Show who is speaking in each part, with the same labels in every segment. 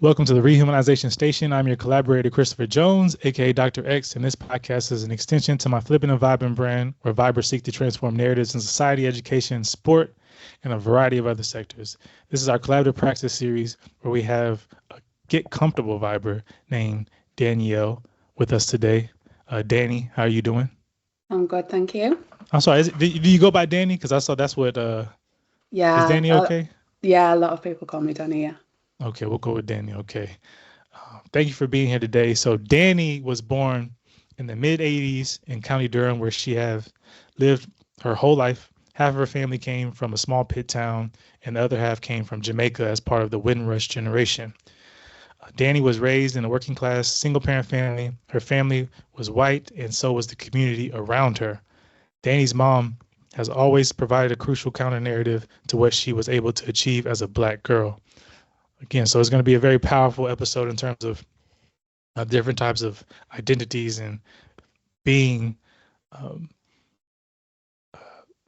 Speaker 1: Welcome to the Rehumanization Station. I'm your collaborator, Christopher Jones, aka Dr. X, and this podcast is an extension to my Flippin' and Vibin' brand, where vibers seek to transform narratives in society, education, sport, and a variety of other sectors. This is our collaborative practice series where we have a get comfortable viber named Danielle with us today. Dani, how are you doing?
Speaker 2: I'm good, thank you.
Speaker 1: I'm sorry, do you go by Dani? Because I saw that's what, is
Speaker 2: Yeah,
Speaker 1: Dani okay?
Speaker 2: yeah, a lot of people call me Dani, yeah.
Speaker 1: Okay, we'll go with Dani. Okay. Thank you for being here today. So Dani was born in the mid 80s in County Durham, where she have lived her whole life. Half of her family came from a small pit town, and the other half came from Jamaica as part of the Windrush generation. Dani was raised in a working class single parent family. Her family was white, and so was the community around her. Dani's mom has always provided a crucial counter narrative to what she was able to achieve as a Black girl. Again, so it's going to be a very powerful episode in terms of different types of identities and being um,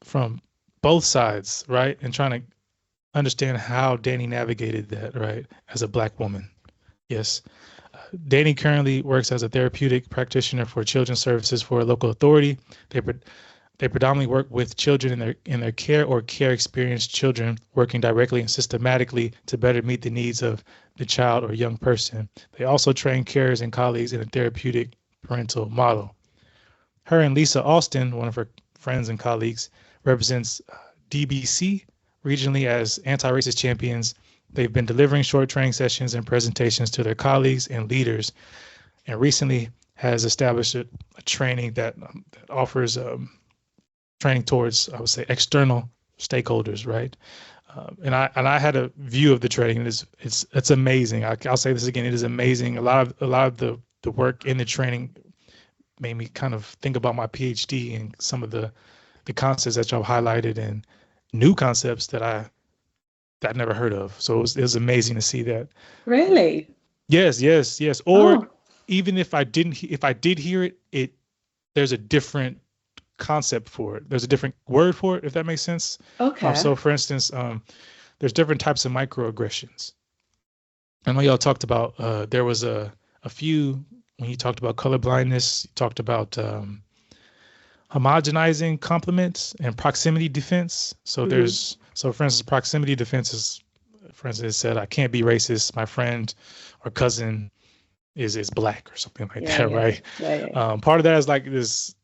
Speaker 1: from both sides, right? And trying to understand how Dani navigated that, right, as a Black woman. Yes. Dani currently works as a therapeutic practitioner for children's services for a local authority. They predominantly work with children in their care or care experienced children, working directly and systematically to better meet the needs of the child or young person. They also train carers and colleagues in a therapeutic parental model. Her and Lisa Austin, one of her friends and colleagues, represents DBC regionally as anti-racist champions. They've been delivering short training sessions and presentations to their colleagues and leaders, and recently has established a training that offers training towards, I would say, external stakeholders, right? And I had a view of the training. It's amazing. I'll say this again. It is amazing. A lot of the work in the training made me kind of think about my PhD and some of the concepts that y'all highlighted and new concepts that I never heard of. So it was amazing to see that.
Speaker 2: Really?
Speaker 1: Yes. Or
Speaker 2: Oh,
Speaker 1: even if I did hear it, there's a different concept for it. There's a different word for it, if that makes sense.
Speaker 2: okay.
Speaker 1: So for instance, there's different types of microaggressions. I know y'all talked about, there was a few, when you talked about color blindness, you talked about homogenizing compliments and proximity defense. So
Speaker 2: Hmm.
Speaker 1: for instance, proximity defense is, for instance, it said, I can't be racist. My friend or cousin is Black or something like
Speaker 2: Yeah,
Speaker 1: that,
Speaker 2: yeah,
Speaker 1: right?
Speaker 2: yeah, yeah, yeah.
Speaker 1: Part of that is like this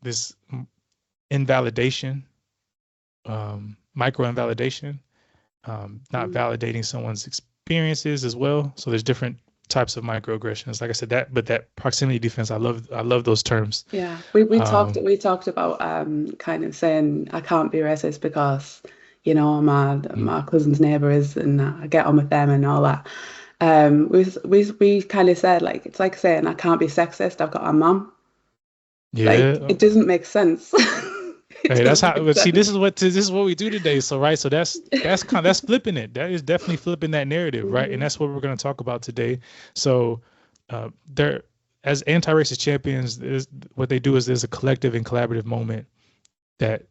Speaker 1: invalidation, micro invalidation, not
Speaker 2: Mm.
Speaker 1: validating someone's experiences as well. So there's different types of microaggressions. Like I said, that proximity defense, I love those terms.
Speaker 2: Yeah, we talked
Speaker 1: Um,
Speaker 2: we talked about kind of saying I can't be racist because my cousin's neighbor is and I get on with them and all that. We kind of said like it's like saying I can't be sexist. I've got a mum. Like
Speaker 1: yeah.
Speaker 2: it doesn't make sense. It
Speaker 1: Hey, that's
Speaker 2: doesn't
Speaker 1: how.
Speaker 2: make
Speaker 1: But see,
Speaker 2: sense.
Speaker 1: this is what we do today. So right, so that's flipping it. That is definitely flipping that narrative, right? And
Speaker 2: Hmm.
Speaker 1: that's what we're going to talk about today. So, there, as anti-racist champions, what they do is there's a collective and collaborative moment that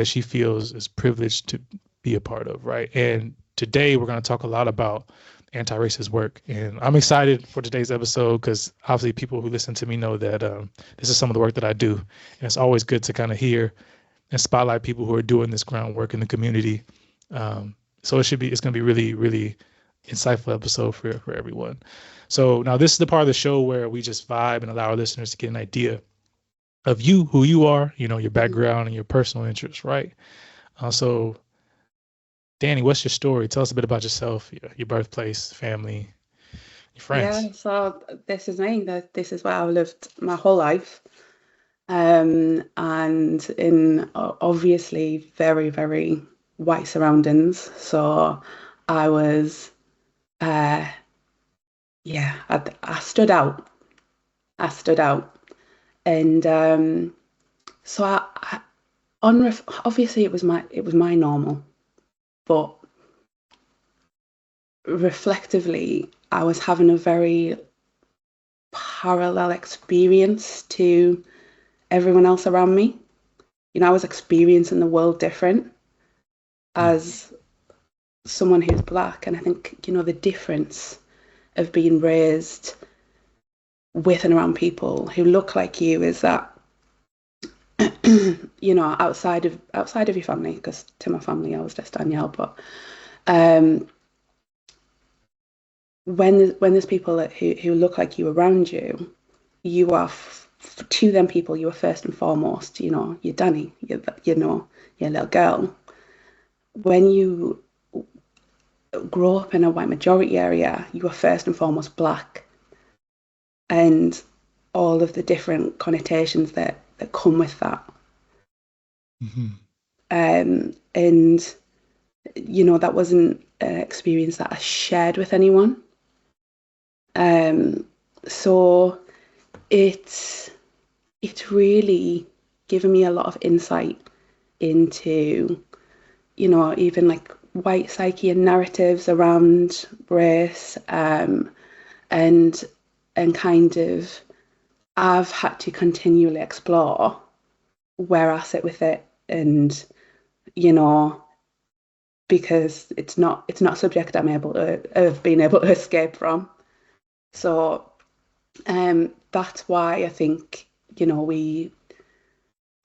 Speaker 1: she feels is privileged to be a part of, right? And today we're going to talk a lot about anti-racist work, and I'm excited for today's episode because obviously people who listen to me know that this is some of the work that I do, and it's always good to kind of hear and spotlight people who are doing this groundwork in the community. So it's going to be really, really insightful episode for everyone. So now this is the part of the show where we just vibe and allow our listeners to get an idea of you, who you are, your
Speaker 2: Hmm.
Speaker 1: background and your personal interests, right? So Dani, what's your story? Tell us a bit about yourself, your birthplace, family, your friends.
Speaker 2: Yeah, so this is me. This is where I've lived my whole life. And in obviously very, very white surroundings. So I was, uh, yeah, I stood out. I stood out. And so obviously it was my normal, but reflectively, I was having a very parallel experience to everyone else around me. I was experiencing the world different
Speaker 1: Mm.
Speaker 2: as someone who's black, and I think the difference. of being raised with and around people who look like you is that outside of your family, because to my family I was just Danielle, but um, when there's people who look like you around you, you are to them people you are first and foremost. You're Dani, you're your little girl. When you grow up in a white majority area, you are first and foremost black, and all of the different connotations that come with that.
Speaker 1: Mm-hmm.
Speaker 2: And that wasn't an experience that I shared with anyone. So it's really given me a lot of insight into, even like white psyche and narratives around race, and kind of I've had to continually explore where I sit with it, and because it's not a subject I've been able to escape from. So that's why I think we,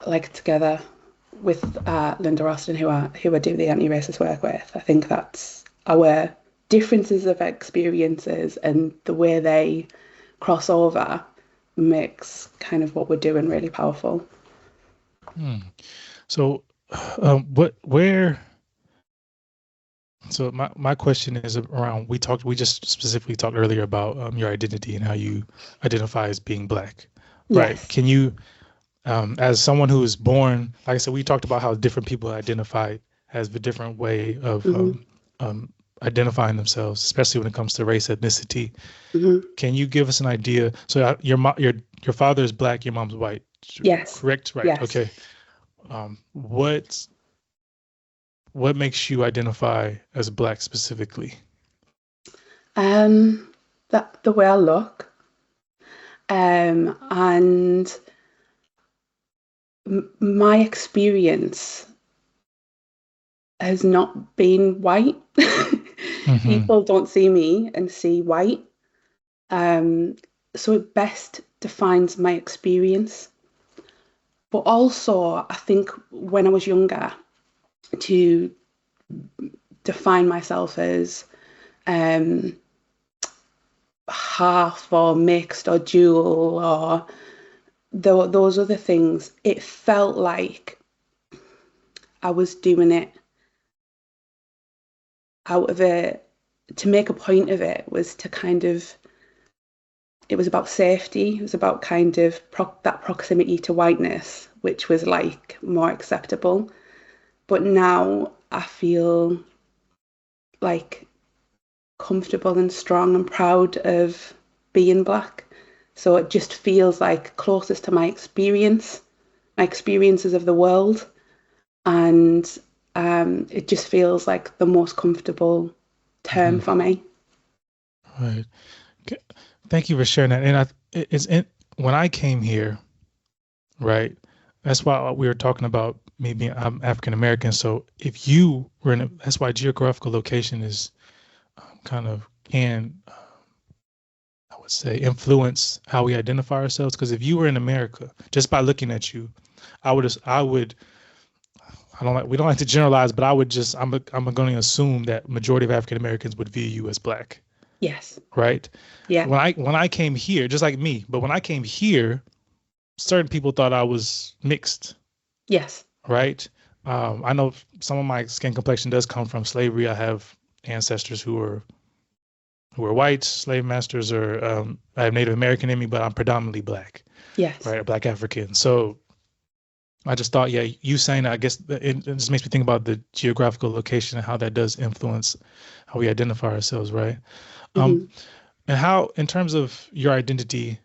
Speaker 2: like, together with Linda Austin, who I do the anti-racist work with. I think that's our differences of experiences and the way they cross over makes kind of what we're doing really powerful.
Speaker 1: So, so my question is around, we just specifically talked earlier about your identity and how you identify as being black, right?
Speaker 2: Yes.
Speaker 1: Can you, as someone who is born, like I said, we talked about how different people identify as a different way of
Speaker 2: Mm-hmm.
Speaker 1: identifying themselves, especially when it comes to race, ethnicity.
Speaker 2: Mm-hmm.
Speaker 1: Can you give us an idea? So your father is black, your mom's white,
Speaker 2: Yes.
Speaker 1: correct? Right.
Speaker 2: Yes.
Speaker 1: Okay. What makes you identify as black specifically?
Speaker 2: That the way I look, and my experience has not been white.
Speaker 1: Mm-hmm.
Speaker 2: People don't see me and see white. So it best defines my experience. But also, I think when I was younger, to define myself as um, half or mixed or dual or those other things, it felt like I was doing it out of it. To make a point of it was to kind of, it was about safety. It was about kind of that proximity to whiteness, which was like more acceptable. But now I feel like comfortable and strong and proud of being black. So it just feels like closest to my experiences of the world. And it just feels like the most comfortable term for me.
Speaker 1: Right. Thank you for sharing that. And when I came here, right, that's why we were talking about maybe I'm African American. So if you were that's why geographical location is kind of I would say, influence how we identify ourselves. Because if you were in America, just by looking at you, we don't like to generalize, but I'm going to assume that majority of African Americans would view you as black,
Speaker 2: Yes.
Speaker 1: right?
Speaker 2: Yeah.
Speaker 1: When I came here, just like me, but when I came here, certain people thought I was mixed,
Speaker 2: Yes.
Speaker 1: right? I know some of my skin complexion does come from slavery. I have ancestors who were white slave masters, or I have Native American in me, but I'm predominantly black,
Speaker 2: Yes.
Speaker 1: right? Or black African. So I just thought, yeah, you saying that, I guess it just makes me think about the geographical location and how that does influence how we identify ourselves, right?
Speaker 2: Mm-hmm.
Speaker 1: And how, in terms of your identity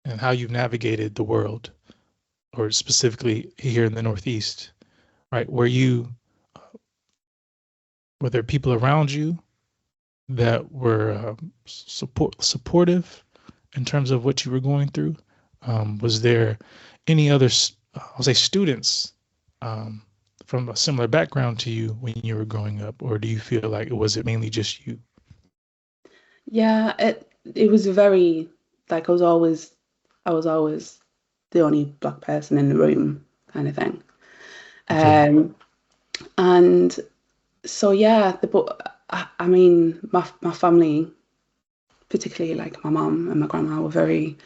Speaker 1: and how you've navigated the world, or specifically here in the Northeast, right? Were there people around you that were supportive in terms of what you were going through? Was there any other, I'll say, students from a similar background to you when you were growing up, or do you feel like it mainly just you?
Speaker 2: Yeah, it was very like I was always the only black person in the room kind of thing.
Speaker 1: Okay.
Speaker 2: Um, and so yeah, I mean my family, particularly like my mom and my grandma, were very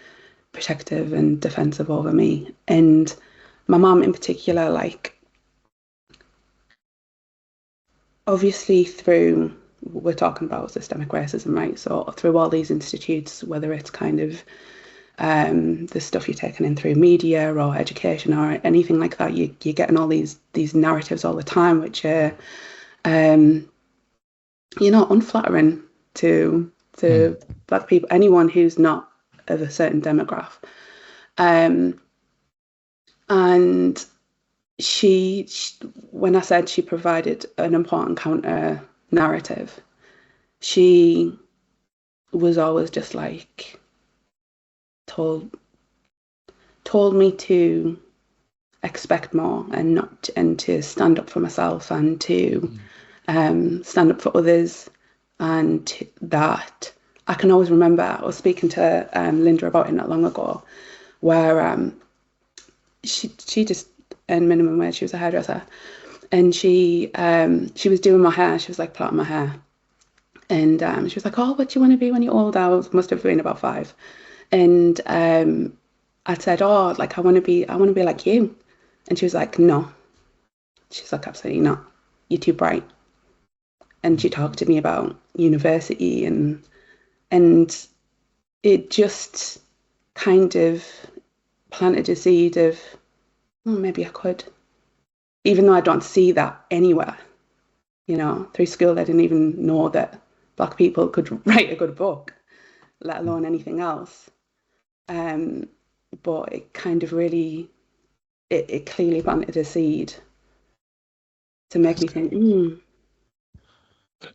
Speaker 2: protective and defensive over me. And my mom in particular, like obviously through we're talking about systemic racism, right? So through all these institutes, whether it's kind of the stuff you're taking in through media or education or anything like that, you're getting all these narratives all the time, which are um, unflattering to
Speaker 1: Mm.
Speaker 2: black people, anyone who's not of a certain demographic. Um, and she, when I said she provided an important counter narrative, she was always just like told told me to expect more and not and to stand up for myself and to
Speaker 1: Mm.
Speaker 2: stand up for others, and that I can always remember. I was speaking to Linda about it not long ago, where she just earned minimum wage. She was a hairdresser, and she was doing my hair. She was like plaiting my hair, and she was like, "Oh, what do you want to be when you're old?" Must have been about 5, and I said, "Oh, like I want to be like you," and she was like, "No." She's like, "Absolutely not. You're too bright." And she talked to me about university, and it just kind of planted a seed of, oh, maybe I could, even though I don't see that anywhere. Through school, I didn't even know that black people could write a good book, let alone anything else. Um, but it kind of really, it clearly planted a seed to make
Speaker 1: That's
Speaker 2: me think, mm,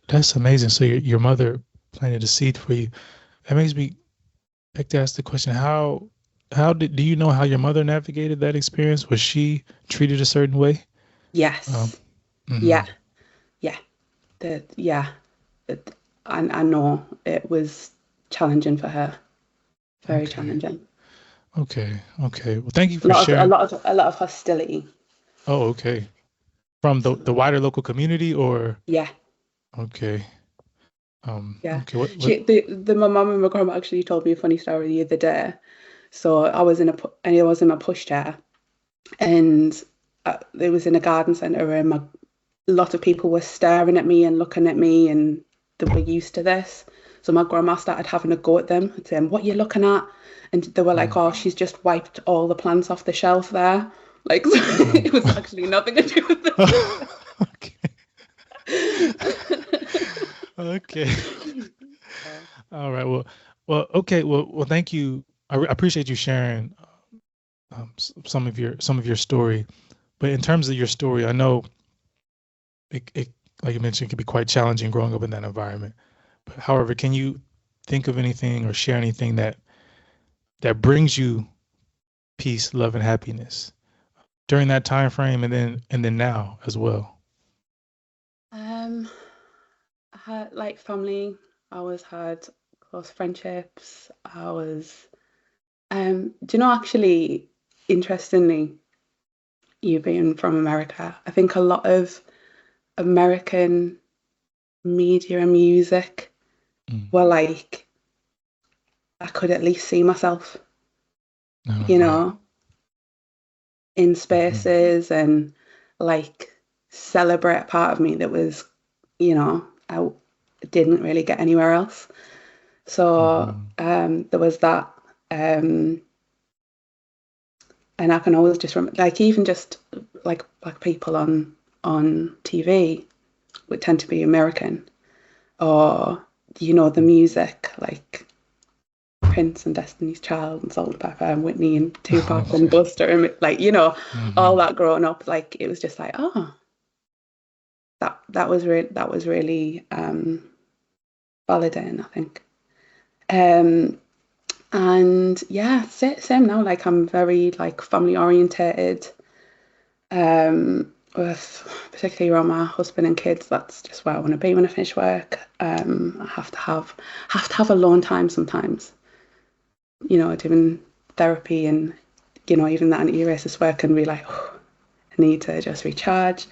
Speaker 1: that's amazing. So your mother planted a seed for you. That makes me like to ask the question, how do you know how your mother navigated that experience? Was she treated a certain way? Um,
Speaker 2: yes,
Speaker 1: mhm.
Speaker 2: yeah, yeah, yeah. It, I know it was challenging for her, very
Speaker 1: Okay.
Speaker 2: challenging.
Speaker 1: Okay. Okay. Well, thank you
Speaker 2: A
Speaker 1: for
Speaker 2: lot of a
Speaker 1: sharing.
Speaker 2: lot of a lot of hostility.
Speaker 1: Oh, okay. From the
Speaker 2: So
Speaker 1: wider local community or
Speaker 2: yeah,
Speaker 1: okay.
Speaker 2: yeah.
Speaker 1: Okay. What
Speaker 2: My mum and my grandma actually told me a funny story the other day. So I was in my pushchair, and it was in a garden centre, and a lot of people were staring at me and looking at me, and they were used to this. So my grandma started having a go at them and saying, "What are you looking at?" And they were like,
Speaker 1: mm.
Speaker 2: "Oh, she's just wiped all the plants off the shelf there." Like so
Speaker 1: Oh.
Speaker 2: it was actually nothing to do with
Speaker 1: Okay.
Speaker 2: it.
Speaker 1: Okay.
Speaker 2: So,
Speaker 1: All right. Well, okay. Well, thank you. I appreciate you sharing some of your story. But in terms of your story, I know it like you mentioned, it can be quite challenging growing up in that environment. But however, can you think of anything or share anything that brings you peace, love, and happiness during that time frame, and then now as well?
Speaker 2: um, I had like family. I always had close friendships. Do you know, actually, interestingly, you being from America, I think a lot of American media and music
Speaker 1: Mm.
Speaker 2: were like, I could at least see myself,
Speaker 1: Oh
Speaker 2: you
Speaker 1: yeah.
Speaker 2: know, in
Speaker 1: Hmm.
Speaker 2: spaces and like celebrate a part of me that was, I didn't really get anywhere else. So
Speaker 1: Hmm.
Speaker 2: there was that. Um, and I can always just remember, like even just like black people on TV would tend to be American, or the music like Prince and Destiny's Child and Salt and Pepper and Whitney and Tupac and Buster and like all
Speaker 1: Hmm.
Speaker 2: that growing up, like it was just like, oh, that was really validating, I think. Um, and yeah, same now. Like I'm very like family orientated. particularly around my husband and kids, that's just where I want to be when I finish work. I have to have alone time sometimes. Doing therapy and even that anti-racist work can be like, oh, I need to just recharge.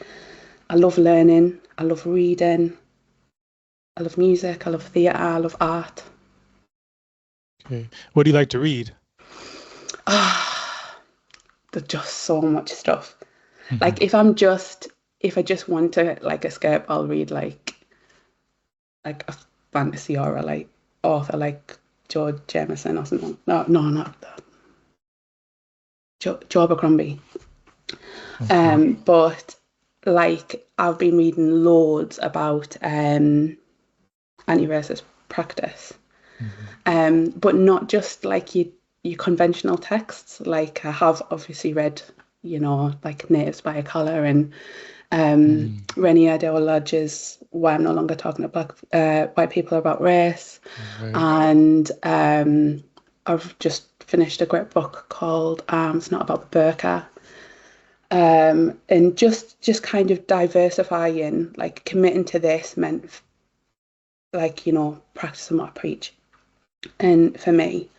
Speaker 2: I love learning. I love reading. I love music. I love theatre. I love art.
Speaker 1: Okay. What do you like to read?
Speaker 2: Ah, there's just so much stuff.
Speaker 1: Hmm.
Speaker 2: Like if I just want to like escape, I'll read like a fantasy or a like author like George Jameson or something. No, no, not that. Joe Abercrombie.
Speaker 1: Okay.
Speaker 2: But like I've been reading loads about anti-racist practice.
Speaker 1: Hmm.
Speaker 2: But not just like your conventional texts. Like I have obviously read, like Natives by a Colour and
Speaker 1: Mm.
Speaker 2: Renier Lodge's Why I'm No Longer Talking to White People About Race.
Speaker 1: Right.
Speaker 2: And I've just finished a great book called It's Not About the Burqa. And just kind of diversifying, like committing to this meant like, practicing what I preach. And for me,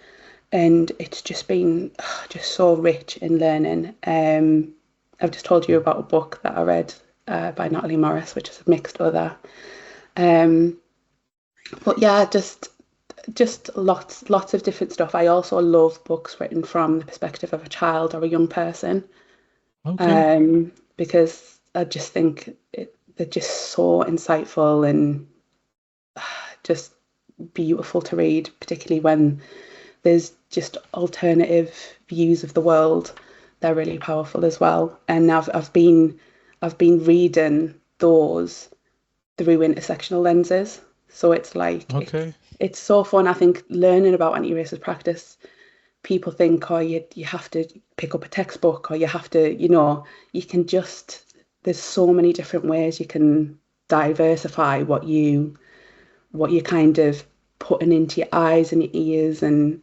Speaker 2: and it's just been just so rich in learning. I've just told you about a book that I read by Natalie Morris, which is a mixed other. Um, but yeah, just lots of different stuff. I also love books written from the perspective of a child or a young person,
Speaker 1: Okay.
Speaker 2: because I just think they're just so insightful and just beautiful to read, particularly when there's just alternative views of the world. They're really powerful as well. And I've been reading those through intersectional lenses. So it's like
Speaker 1: Okay.
Speaker 2: it's so fun. I think learning about anti-racist practice, people think, oh, you have to pick up a textbook or you have to, you can just there's so many different ways you can diversify what you kind of putting into your eyes and your ears and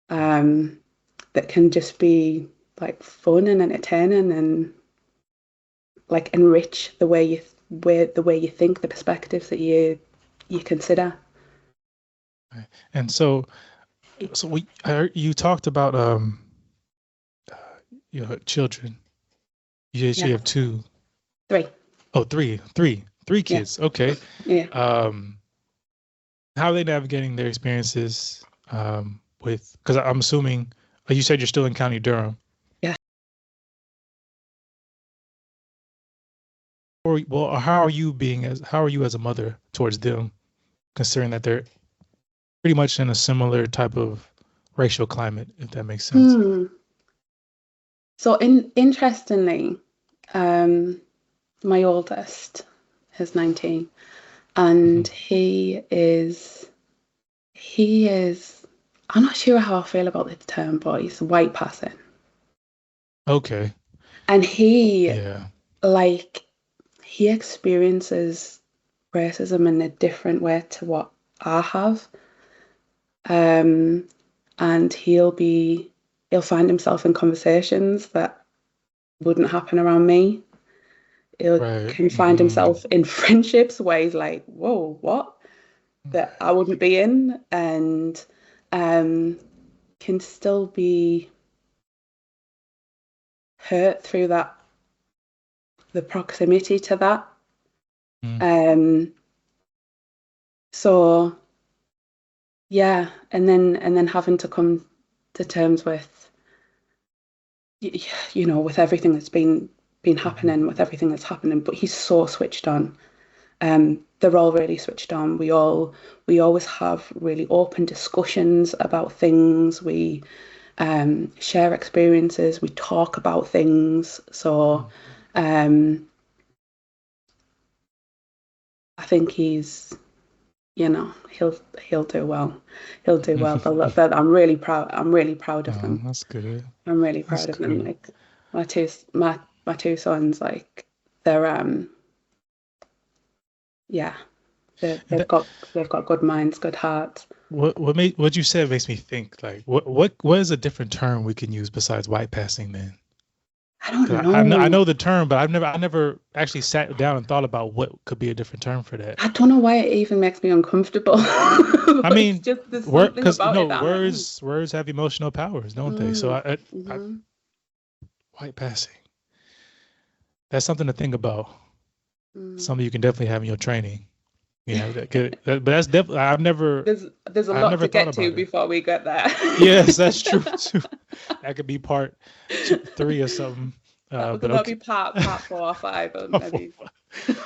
Speaker 2: um, that can just be like fun and entertaining and like enrich the way you think, the perspectives that you consider.
Speaker 1: Right. And so I heard you talked about children. You
Speaker 2: Yeah,
Speaker 1: have two.
Speaker 2: three.
Speaker 1: Oh, three
Speaker 2: Yeah,
Speaker 1: kids. Okay.
Speaker 2: yeah.
Speaker 1: Um, how are they navigating their experiences with? Because I'm assuming you said you're still in County Durham.
Speaker 2: Yeah.
Speaker 1: Or well, how are you as a mother towards them, considering that they're pretty much in a similar type of racial climate, if that makes sense.
Speaker 2: Hmm. So interestingly, um, my oldest is 19, and
Speaker 1: Hmm.
Speaker 2: he is. I'm not sure how I feel about the term, but he's white passing,
Speaker 1: Okay.
Speaker 2: and he
Speaker 1: Yeah.
Speaker 2: like he experiences racism in a different way to what I have. Um, and he'll find himself in conversations that wouldn't happen around me. He'll
Speaker 1: Right.
Speaker 2: can find
Speaker 1: Hmm.
Speaker 2: himself in friendships where he's like, whoa, what? That I wouldn't be in, and um, can still be hurt through the proximity to that.
Speaker 1: Hmm.
Speaker 2: Um, so yeah, and then having to come to terms with with everything that's been
Speaker 1: Hmm.
Speaker 2: happening, with everything that's happening. But he's so switched on. They're all really switched on. We always have really open discussions about things. We share experiences. We talk about things. So um, I think he'll do well. He'll do well. But I'm really proud. I'm really proud of
Speaker 1: Oh,
Speaker 2: them.
Speaker 1: that's good.
Speaker 2: I'm really
Speaker 1: That's
Speaker 2: proud of them.
Speaker 1: good.
Speaker 2: Like my two sons, like they're yeah, they
Speaker 1: And
Speaker 2: they've got good minds, good hearts.
Speaker 1: what you said makes me think like what is a different term we can use besides white passing then?
Speaker 2: I don't
Speaker 1: 'Cause I
Speaker 2: know.
Speaker 1: know the term, but I never actually sat down and thought about what could be a different term for that.
Speaker 2: I don't know why it even makes me uncomfortable.
Speaker 1: I
Speaker 2: But it's
Speaker 1: mean,
Speaker 2: just there's
Speaker 1: word,
Speaker 2: something
Speaker 1: because
Speaker 2: about it that I'm like, mm,
Speaker 1: words have emotional powers, don't they? So
Speaker 2: mm,
Speaker 1: I
Speaker 2: mm-hmm,
Speaker 1: white passing. That's something to think about.
Speaker 2: mm.
Speaker 1: Something you can definitely have in your training. Yeah, but that's definitely
Speaker 2: There's a
Speaker 1: I've
Speaker 2: lot
Speaker 1: never
Speaker 2: to
Speaker 1: thought
Speaker 2: get to
Speaker 1: about it.
Speaker 2: before we get there.
Speaker 1: Yes, that's true too. That could be part two, three or something. But
Speaker 2: That'll be
Speaker 1: okay.
Speaker 2: part 4 or 5, or maybe.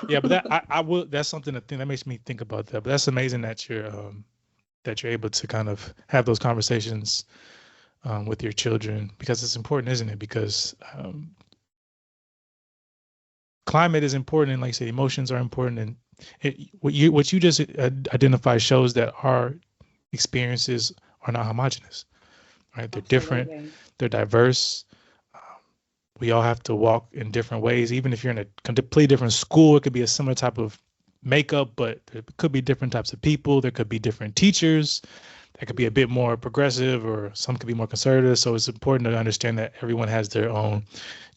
Speaker 1: Yeah, but that I will. That's something to think. That makes me think about that. But that's amazing that you're able to kind of have those conversations with your children, because it's important, isn't it? Because climate is important, and like I said, emotions are important, and what you just identify shows that our experiences are not homogenous, right? They're different,
Speaker 2: Absolutely.
Speaker 1: they're diverse. Um, we all have to walk in different ways. Even if you're in a completely different school, it could be a similar type of makeup, but there could be different types of people. There could be different teachers that could be a bit more progressive, or some could be more conservative. So it's important to understand that everyone has their own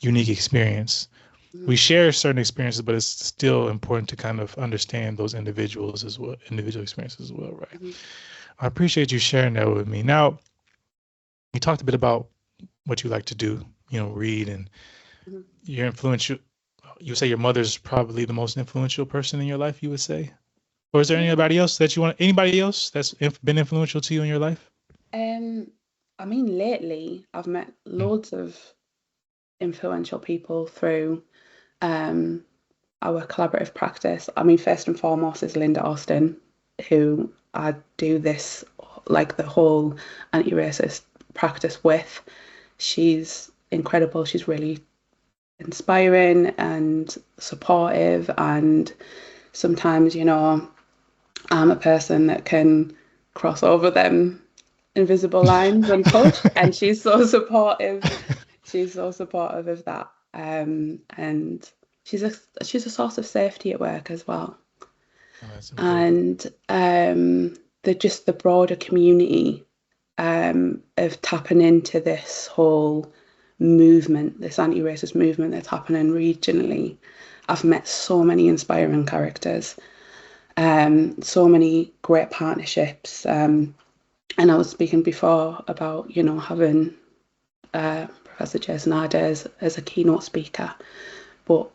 Speaker 1: unique experience. We
Speaker 2: Mhm,
Speaker 1: share certain experiences, but it's still important to kind of understand those individuals as well, individual experiences as well, right?
Speaker 2: mhm,
Speaker 1: I appreciate you sharing that with me. Now, you talked a bit about what you like to do, read, and
Speaker 2: mhm.
Speaker 1: your influential. You would say your mother's probably the most influential person in your life, you would say? Or is there
Speaker 2: Yeah.
Speaker 1: anybody else that's been influential to you in your life?
Speaker 2: Um, I mean, lately I've met
Speaker 1: Mm.
Speaker 2: loads of influential people through um our collaborative practice. I mean, first and foremost is Linda Austin, who I do this, like the whole anti-racist practice with. She's incredible. She's really inspiring and supportive. And sometimes, I'm a person that can cross over them invisible lines and push. And she's so supportive. She's so supportive of that. And she's a source of safety at work as well.
Speaker 1: Oh, that's important.
Speaker 2: And the broader community of tapping into this whole movement, this anti-racist movement that's happening regionally. I've met so many inspiring characters, so many great partnerships. And I was speaking before about, having Professor Jason Adair as a keynote speaker, but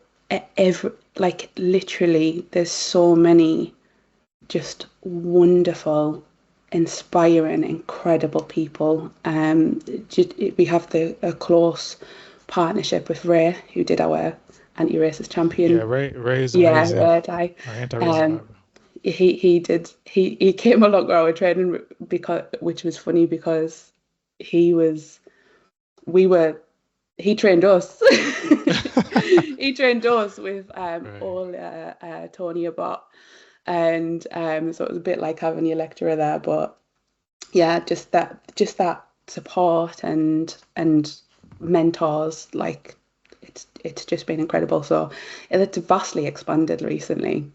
Speaker 2: every like literally, there's so many just wonderful, inspiring, incredible people. We have a close partnership with Ray, who did our anti-racist
Speaker 1: Yeah,
Speaker 2: champion.
Speaker 1: Ray is
Speaker 2: Yeah,
Speaker 1: amazing.
Speaker 2: Ray Di.
Speaker 1: Our anti-racist
Speaker 2: Um,
Speaker 1: Bible.
Speaker 2: he came along with our training because, which was funny because he was we were he trained us. He trained us with
Speaker 1: Right.
Speaker 2: all Tony Abbott, and so it was a bit like having your lecturer there. But yeah, just that support and mentors, like it's just been incredible. So it's vastly expanded recently,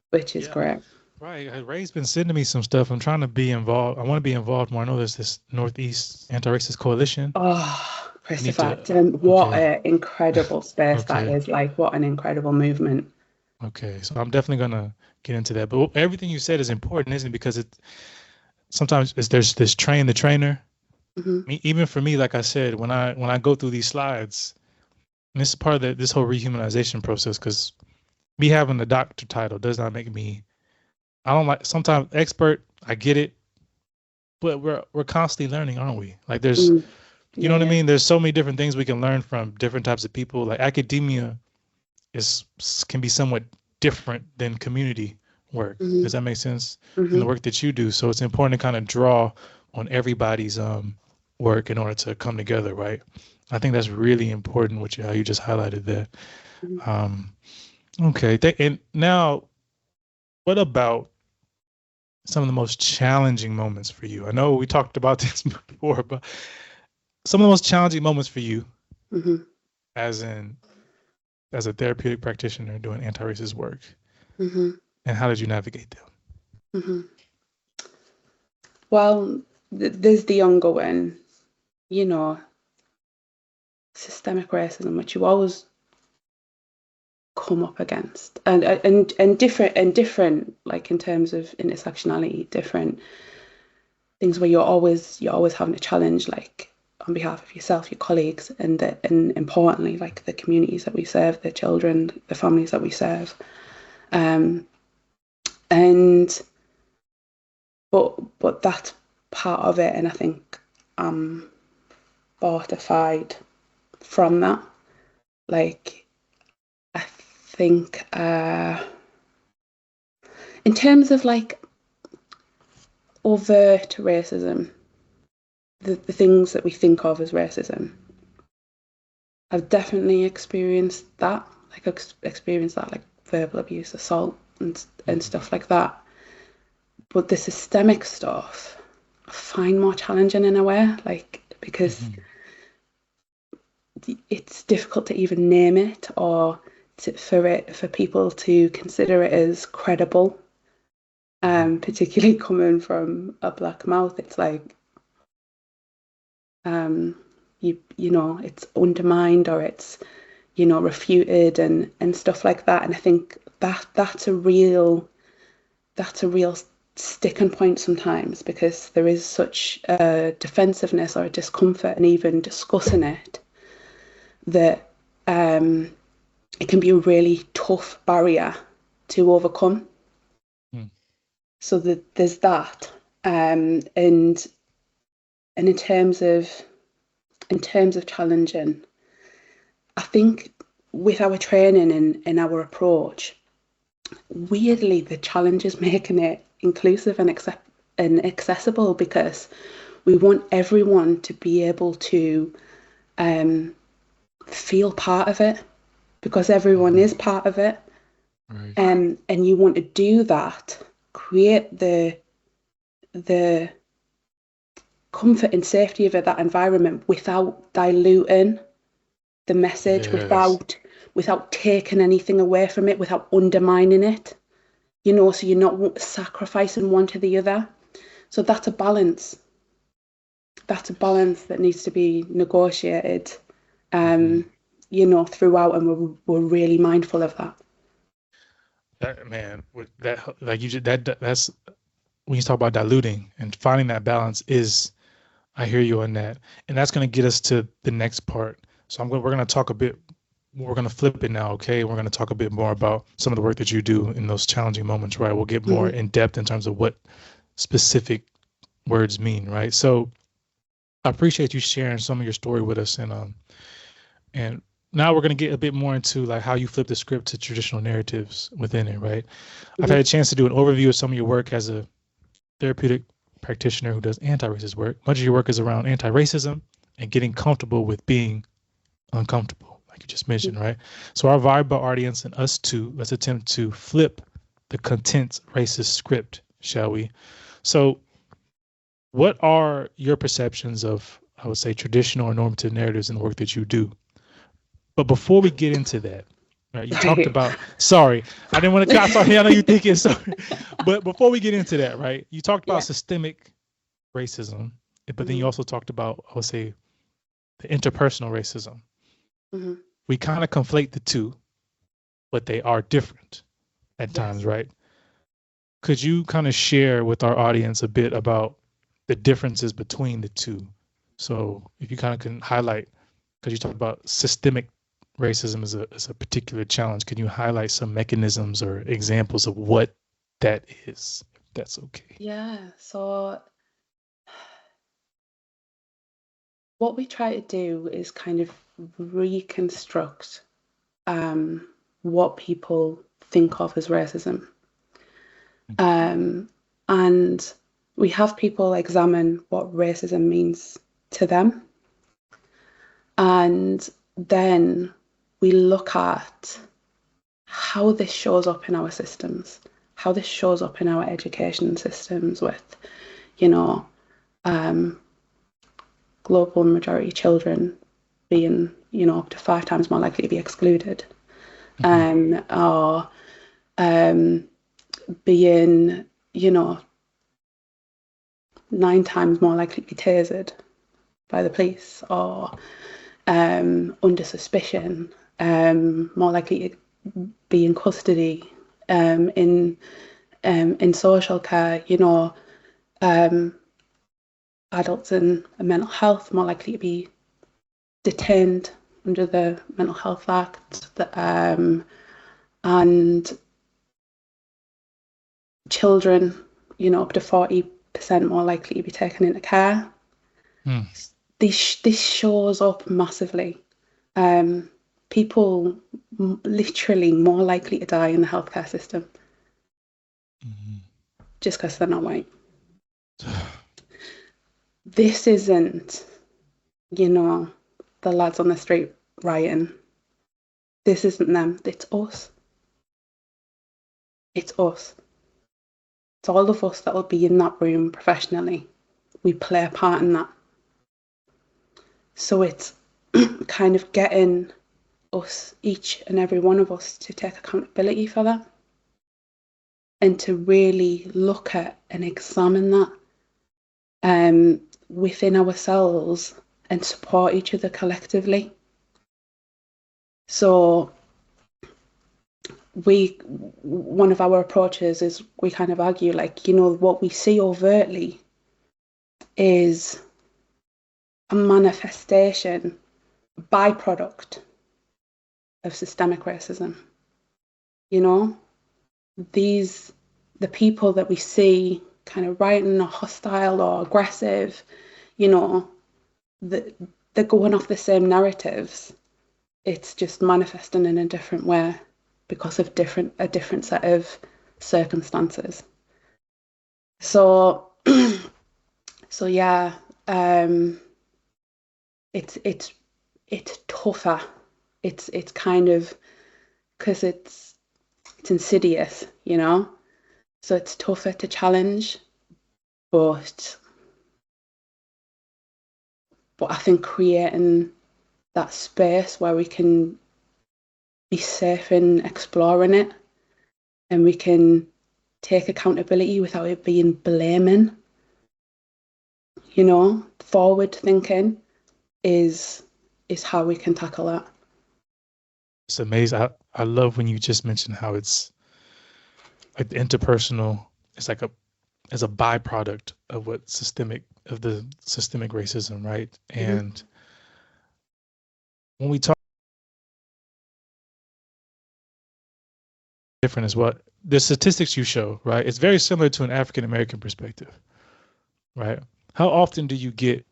Speaker 2: which is
Speaker 1: Yeah.
Speaker 2: great.
Speaker 1: Right. Ray's been sending me some stuff. I'm trying to be involved. I want to be involved more. I know there's this Northeast Anti-Racist Coalition.
Speaker 2: Oh,
Speaker 1: I need
Speaker 2: Christopher,
Speaker 1: to.
Speaker 2: what
Speaker 1: Okay.
Speaker 2: an incredible space that
Speaker 1: Okay.
Speaker 2: is! Like, what an incredible movement.
Speaker 1: Okay. So I'm definitely gonna get into that. But everything you said is important, isn't it? Because there's this train the trainer.
Speaker 2: Hmm.
Speaker 1: Even for me, like I said, when I go through these slides, and this is part of this whole rehumanization process, because me having the doctor title does not make me. I don't like sometimes expert. I get it, but we're constantly learning, aren't we? Like there's,
Speaker 2: Mm,
Speaker 1: you know
Speaker 2: yeah,
Speaker 1: what I
Speaker 2: yeah.
Speaker 1: mean? There's so many different things we can learn from different types of people. Like academia is can be somewhat different than community work.
Speaker 2: Hmm.
Speaker 1: Does that make sense? And the
Speaker 2: Hmm.
Speaker 1: work that you do. So it's important to kind of draw on everybody's work in order to come together, right? I think that's really important, how you just highlighted that. Um, okay. And now, what about some of the most challenging moments for you? I know we talked about this before, but some of the most challenging moments for you
Speaker 2: Hmm.
Speaker 1: as in as a therapeutic practitioner doing anti-racist work,
Speaker 2: Hmm.
Speaker 1: and how did you navigate them?
Speaker 2: Hmm. Well, there's the ongoing, you know, systemic racism, which you always come up against, and different, like in terms of intersectionality, different things where you're always having to challenge, like on behalf of yourself, your colleagues, and importantly, like the communities that we serve, the children, the families that we serve, um, and but that's part of it, and I think I'm fortified from that. Like I think in terms of like overt racism, the things that we think of as racism, I've definitely experienced that. Like experienced that, like verbal abuse, assault, and stuff like that. But the systemic stuff, I find more challenging in a way, like because it's difficult to even name it, or for people to consider it as credible. Particularly coming from a black mouth, it's like you know, it's undermined, or it's, you know, refuted, and stuff like that. And I think that's a real sticking point sometimes, because there is such a defensiveness or a discomfort and even discussing it, that it can be a really tough barrier to overcome. So that there's that, and in terms of challenging, I think with our training and our approach, weirdly the challenge is making it inclusive and accessible, because we want everyone to be able to feel part of it, because everyone is part of it.
Speaker 1: Right.
Speaker 2: And you want to do that, create the comfort and safety of that environment without diluting the message,
Speaker 1: Yes.
Speaker 2: without taking anything away from it, without undermining it, you know, so you're not sacrificing one to the other. So that's a balance. That's a balance that needs to be negotiated, you know, throughout, and we're really mindful of that.
Speaker 1: That man, with that, like you just that's when you talk about diluting and finding that balance is, I hear you on that, and that's going to get us to the next part. So we're going to talk a bit. We're going to flip it now, okay? We're going to talk a bit more about some of the work that you do in those challenging moments, right? We'll get more in depth in terms of what specific words mean, right? So I appreciate you sharing some of your story with us, and now we're going to get a bit more into like how you flip the script to traditional narratives within it, right? I've had a chance to do an overview of some of your work as a therapeutic practitioner who does anti-racist work. Much of your work is around anti-racism and getting comfortable with being uncomfortable, like you just mentioned, right? So our vibe audience and us too, let's attempt to flip the content racist script, shall we? So what are your perceptions of, I would say, traditional or normative narratives in the work that you do? But before we get into that, right, you talked about, sorry, I didn't want to, sorry, I know you're thinking, sorry. But before we get into that, right, you talked about systemic racism, but then you also talked about, I would say, the interpersonal racism. We kind of conflate the two, but they are different at times, right? Could you kind of share with our audience a bit about the differences between the two? So if you kind of can highlight, because you talked about systemic racism as a particular challenge, can you highlight some mechanisms or examples of what that is, if that's okay?
Speaker 2: Yeah, so what we try to do is kind of reconstruct what people think of as racism. And we have people examine what racism means to them. And then we look at how this shows up in our systems, how this shows up in our education systems with, you know, global majority children being, you know, up to 5 times more likely to be excluded, or being, you know, 9 times more likely to be tasered by the police, or under suspicion, more likely to be in custody, in social care, adults in mental health more likely to be detained under the Mental Health Act, and children, up to 40% more likely to be taken into care. This shows up massively. People literally more likely to die in the healthcare system just because they're not white. This isn't, the lads on the street rioting. This isn't them. It's us. It's us. It's all of us that will be in that room professionally. We play a part in that. So it's kind of getting us, each and every one of us, to take accountability for that and to really look at and examine that within ourselves and support each other collectively. So one of our approaches is we kind of argue, what we see overtly is a manifestation, byproduct of systemic racism. The people that we see kind of rioting or hostile or aggressive, they're going off the same narratives. It's just manifesting in a different way because of a different set of circumstances. So yeah, it's tougher. It's kind of, because it's insidious, so it's tougher to challenge, but I think creating that space where we can be safe in exploring it and we can take accountability without it being blaming, forward thinking is how we can tackle that.
Speaker 1: It's amazing. I love when you just mentioned how it's like the interpersonal, it's like as a byproduct of the systemic racism, right? Mm-hmm. And when we talk different as well, the statistics you show, right? It's very similar to an African American perspective, right? How often do you get,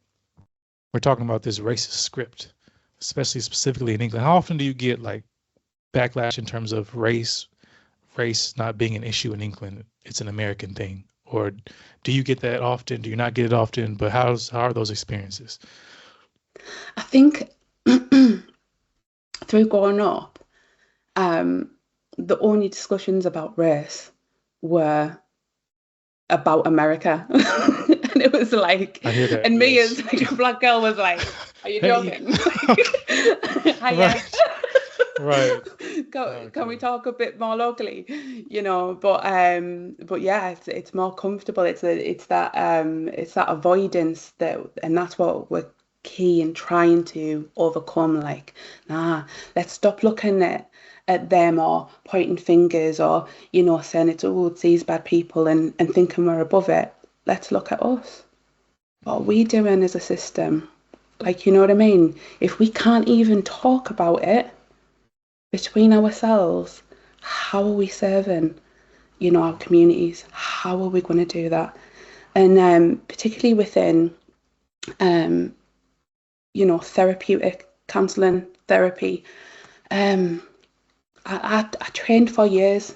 Speaker 1: we're talking about this racist script, especially specifically in England, how often do you get like backlash in terms of race not being an issue in England? It's an American thing. Or do you get that often? Do you not get it often? But how are those experiences?
Speaker 2: I think through growing up, the only discussions about race were about America. And it was like,
Speaker 1: I hear that,
Speaker 2: and me as like a black girl was like, are you joking? Right. Can we talk a bit more locally? But yeah, it's more comfortable. It's that avoidance and that's what we're key in trying to overcome. Like, let's stop looking at them or pointing fingers or saying it's these bad people and thinking we're above it. Let's look at us. What are we doing as a system? Like, you know what I mean? If we can't even talk about it between ourselves, how are we serving, our communities? How are we going to do that? And particularly within, therapeutic counselling, therapy. I trained for years,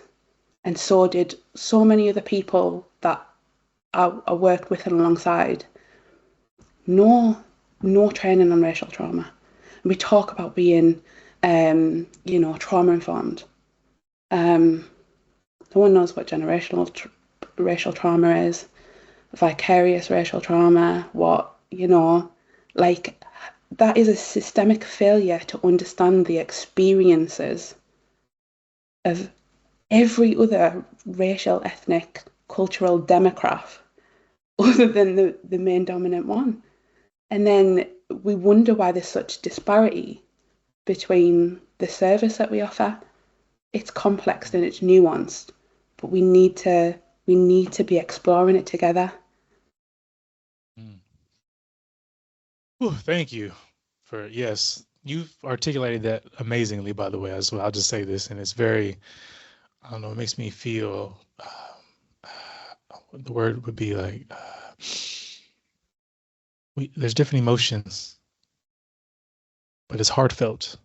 Speaker 2: and so did so many other people that I worked with and alongside. No training on racial trauma. And we talk about being, trauma informed. No one knows what generational racial trauma is, vicarious racial trauma, that is a systemic failure to understand the experiences of every other racial, ethnic, cultural demographic other than the main dominant one. And then we wonder why there's such disparity between the service that we offer. It's complex and it's nuanced, but we need to be exploring it together.
Speaker 1: Mm. Whew, thank you for, yes, you've articulated that amazingly, by the way, as well. I'll just say this, and it's very, I don't know, it makes me feel, the word would be like, there's different emotions, but it's heartfelt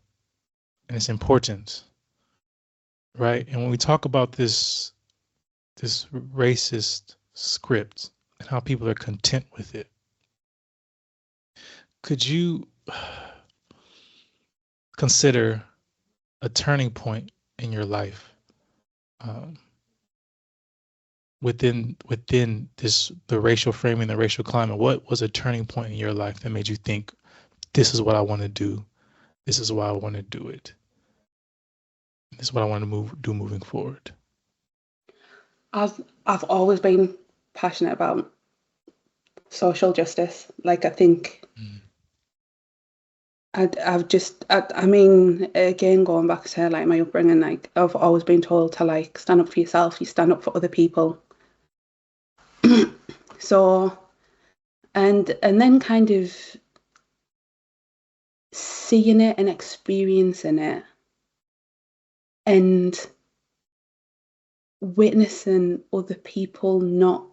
Speaker 1: and it's important, right? And when we talk about this racist script and how people are content with it, could you consider a turning point in your life, um, within the racial framing, the racial climate? What was a turning point in your life that made you think, this is what I want to do, this is why I want to do it, this is what I want to do moving forward?
Speaker 2: I've always been passionate about social justice. Like, I think
Speaker 1: Mm.
Speaker 2: I mean, again, going back to like my upbringing, like I've always been told to like stand up for yourself, you stand up for other people. So, and then kind of seeing it and experiencing it and witnessing other people not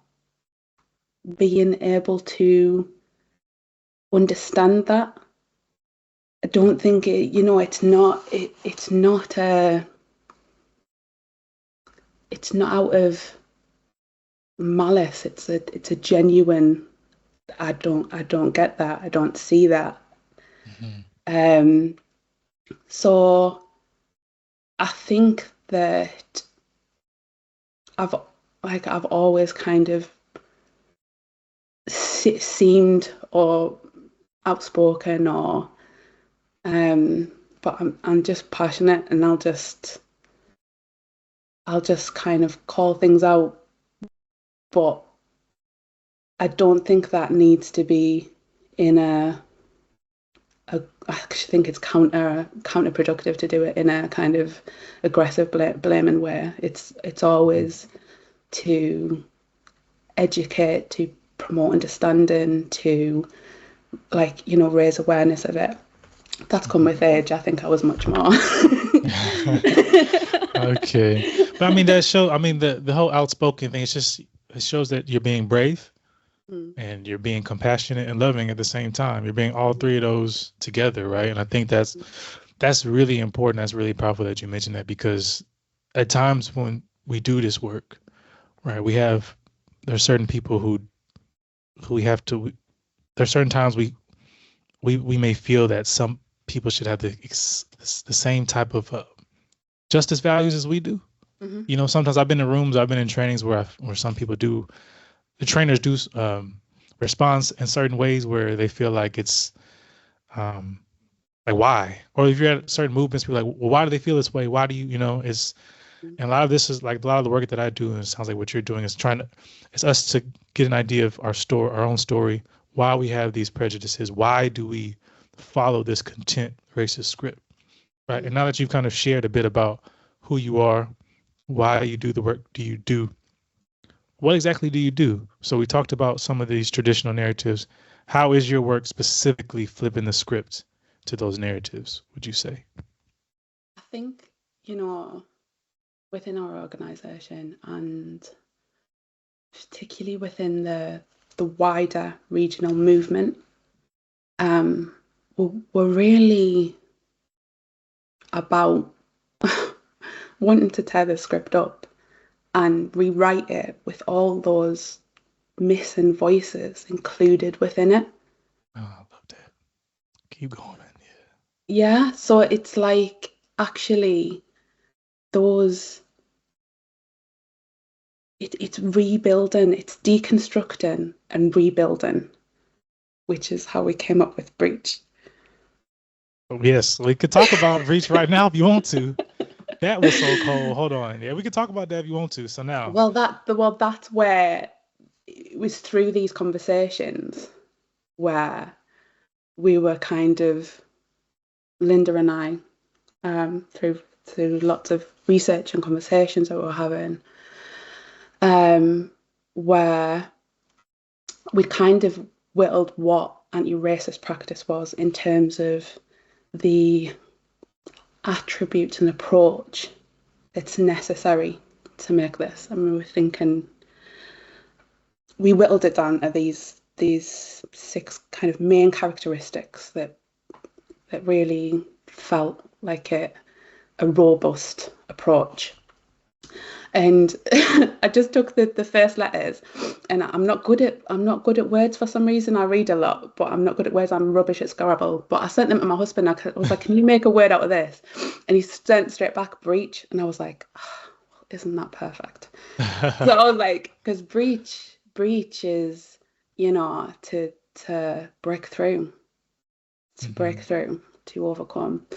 Speaker 2: being able to understand that. I don't think it, you know, it's not out of malice. It's a genuine, I don't get that. I don't see that.
Speaker 1: Mhm.
Speaker 2: Um, so I think that I've always kind of seemed or outspoken or but I'm just passionate and I'll just kind of call things out, but I don't think that needs to be in I actually think it's counterproductive to do it in a kind of aggressive blaming way. It's always to educate, to promote understanding, to like, you know, raise awareness of it. That's come with age. I think I was much more.
Speaker 1: Okay, but I mean I mean the whole outspoken thing, it's just, it shows that you're being brave
Speaker 2: Mm,
Speaker 1: and you're being compassionate and loving at the same time. You're being all three of those together, right? And I think that's really important. That's really powerful that you mentioned that, because at times when we do this work, right, there's certain people who we have to. There's certain times we may feel that some people should have the same type of justice values as we do.
Speaker 2: mm-hmm,
Speaker 1: You know, sometimes I've been in trainings where some people do, the trainers do respond in certain ways where they feel like it's um, like, why? Or if you're at certain movements, people are like, well, why do they feel this way? Why do you, you know, it's, and a lot of this is like a lot of the work that I do, and it sounds like what you're doing is it's us to get an idea of our own story, why we have these prejudices, why do we follow this content racist script, right?
Speaker 2: mm-hmm.
Speaker 1: And now that you've kind of shared a bit about who you are, why you do the work do you do, what exactly do you do? So we talked about some of these traditional narratives. How is your work specifically flipping the script to those narratives, would you say?
Speaker 2: I think, you know, within our organisation and particularly within the wider regional movement, um, we're really about wanting to tear the script up and rewrite it with all those missing voices included within it.
Speaker 1: Oh, I love that. Keep going, man.
Speaker 2: Yeah, so it's like actually those it's rebuilding, it's deconstructing and rebuilding, which is how we came up with Breach.
Speaker 1: Yeah. Yes, we could talk about Reach right now if you want to. That was so cold. Hold on. Yeah, we could talk about that if you want to. So now.
Speaker 2: That's where it was through these conversations where we were kind of, Linda and I, through lots of research and conversations that we were having, where we kind of whittled what anti-racist practice was in terms of the attributes and approach that's necessary to make this. And we were thinking, we whittled it down to these 6 kind of main characteristics that really felt like a robust approach. And I just took the first letters, and I'm not good at words for some reason. I read a lot, but I'm not good at words. I'm rubbish at Scrabble. But I sent them to my husband. I was like, "Can you make a word out of this?" And he sent straight back breach, and I was like, oh, "Isn't that perfect?" So I was like, because breach is, to break through, to overcome,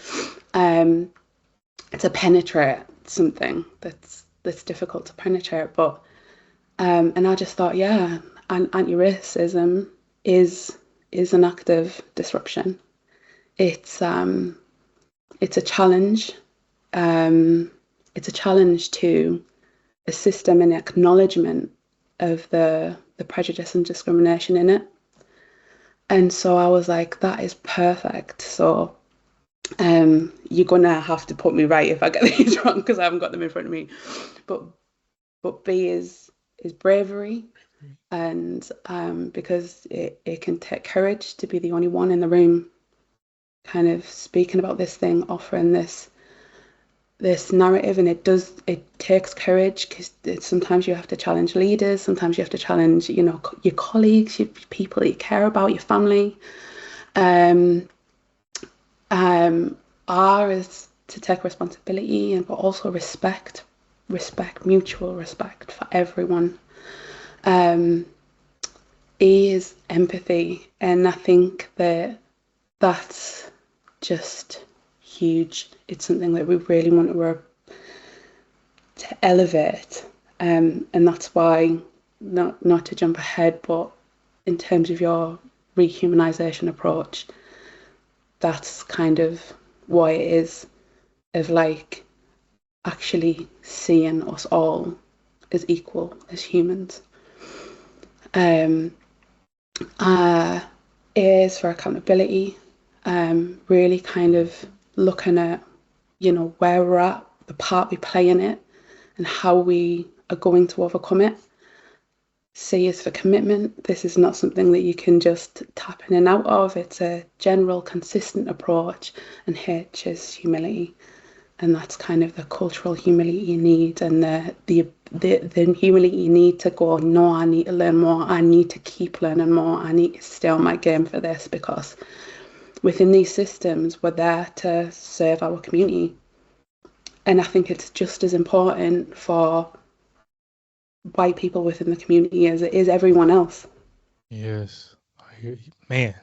Speaker 2: to penetrate something that's difficult to penetrate. But and I just thought, yeah, anti-racism is an active disruption. It's a challenge. It's a challenge to a system and acknowledgement of the prejudice and discrimination in it. And so I was like, that is perfect. So you're gonna have to put me right if I get these wrong, because I haven't got them in front of me. But B is bravery, and because it can take courage to be the only one in the room kind of speaking about this thing, offering this narrative. And it takes courage, because sometimes you have to challenge leaders, sometimes you have to challenge your colleagues, your people that you care about, your family. R is to take responsibility, but also respect, mutual respect for everyone. E is empathy, and I think that's just huge. It's something that we really want to elevate, and that's why, not to jump ahead, but in terms of your rehumanisation approach, that's kind of why it is, of like actually seeing us all as equal as humans. A is for accountability, really kind of looking at where we're at, the part we play in it, and how we are going to overcome it. C is for commitment. This is not something that you can just tap in and out of. It's a general, consistent approach. And H is humility, and that's kind of the cultural humility you need, and the humility you need to go, no, I need to learn more. I need to keep learning more. I need to stay on my game for this, because within these systems, we're there to serve our community. And I think it's just as important for white people within the community as it is everyone else.
Speaker 1: Yes. I hear you. Man,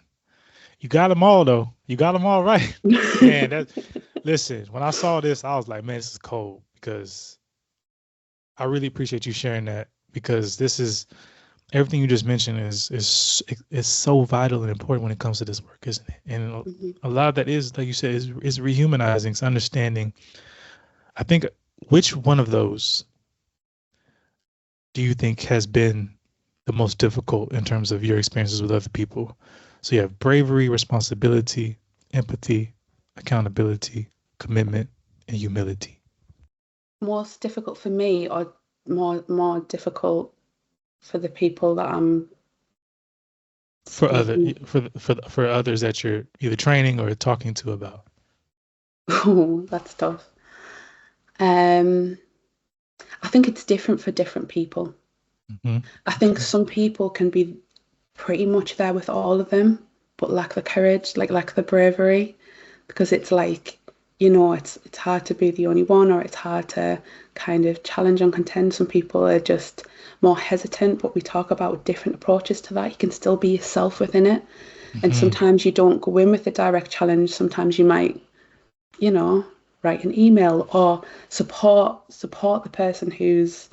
Speaker 1: you got them all, though. You got them all right. Man, listen, when I saw this, I was like, man, this is cold, because I really appreciate you sharing that, because this is, everything you just mentioned is so vital and important when it comes to this work, isn't it? And a lot of that is, like you said, is rehumanizing, it's understanding. I think, which one of those do you think has been the most difficult in terms of your experiences with other people? So you have bravery, responsibility, empathy, accountability, commitment, and humility.
Speaker 2: Most difficult for me, or more difficult for the people that I'm
Speaker 1: for others that you're either training or talking to about?
Speaker 2: Oh, that's tough. I think it's different for different people.
Speaker 1: Mm-hmm.
Speaker 2: I think some people can be pretty much there with all of them, but lack the courage, lack the bravery, because it's like, it's hard to be the only one, or it's hard to kind of challenge and contend. Some people are just more hesitant, but we talk about different approaches to that. You can still be yourself within it. Mm-hmm. And sometimes you don't go in with a direct challenge. Sometimes you might, write an email, or support the person who's,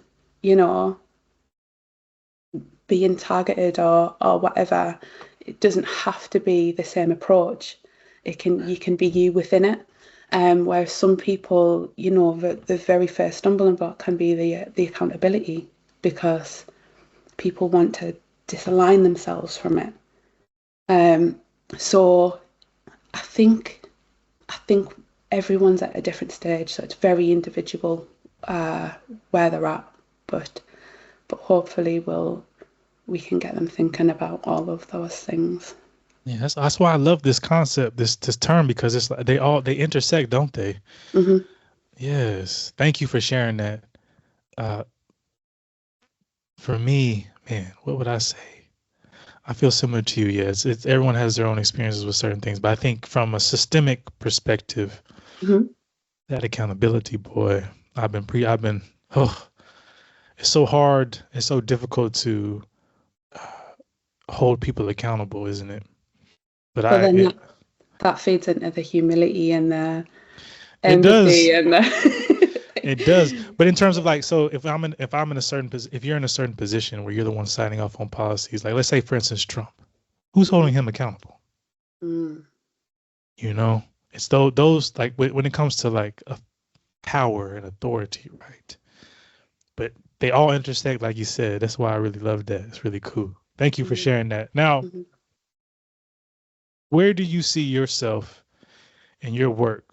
Speaker 2: being targeted, or whatever, it doesn't have to be the same approach. You can be you within it. Whereas some people, the very first stumbling block can be the accountability, because people want to disalign themselves from it. So I think everyone's at a different stage, so it's very individual where they're at. But hopefully we can get them thinking about all of those things.
Speaker 1: Yeah, that's why I love this concept, this term, because it's like they intersect, don't they?
Speaker 2: Mm-hmm.
Speaker 1: Yes. Thank you for sharing that. For me, man, what would I say? I feel similar to you. Yes, it's everyone has their own experiences with certain things, but I think from a systemic perspective,
Speaker 2: Mm-hmm.
Speaker 1: that accountability, boy, I've been. Oh, it's so hard. It's so difficult to hold people accountable, isn't it? But
Speaker 2: But then that feeds into the humility and the
Speaker 1: it
Speaker 2: empathy
Speaker 1: does.
Speaker 2: and the
Speaker 1: It does. But in terms of like, so if I'm in a certain if you're in a certain position where you're the one signing off on policies, like let's say for instance Trump, who's holding him accountable?
Speaker 2: Mm.
Speaker 1: It's those like when it comes to like a power and authority, right? But they all intersect, like you said. That's why I really love that. It's really cool. Thank you for
Speaker 2: Mm.
Speaker 1: sharing that. Now,
Speaker 2: Mhm.
Speaker 1: where do you see yourself in your work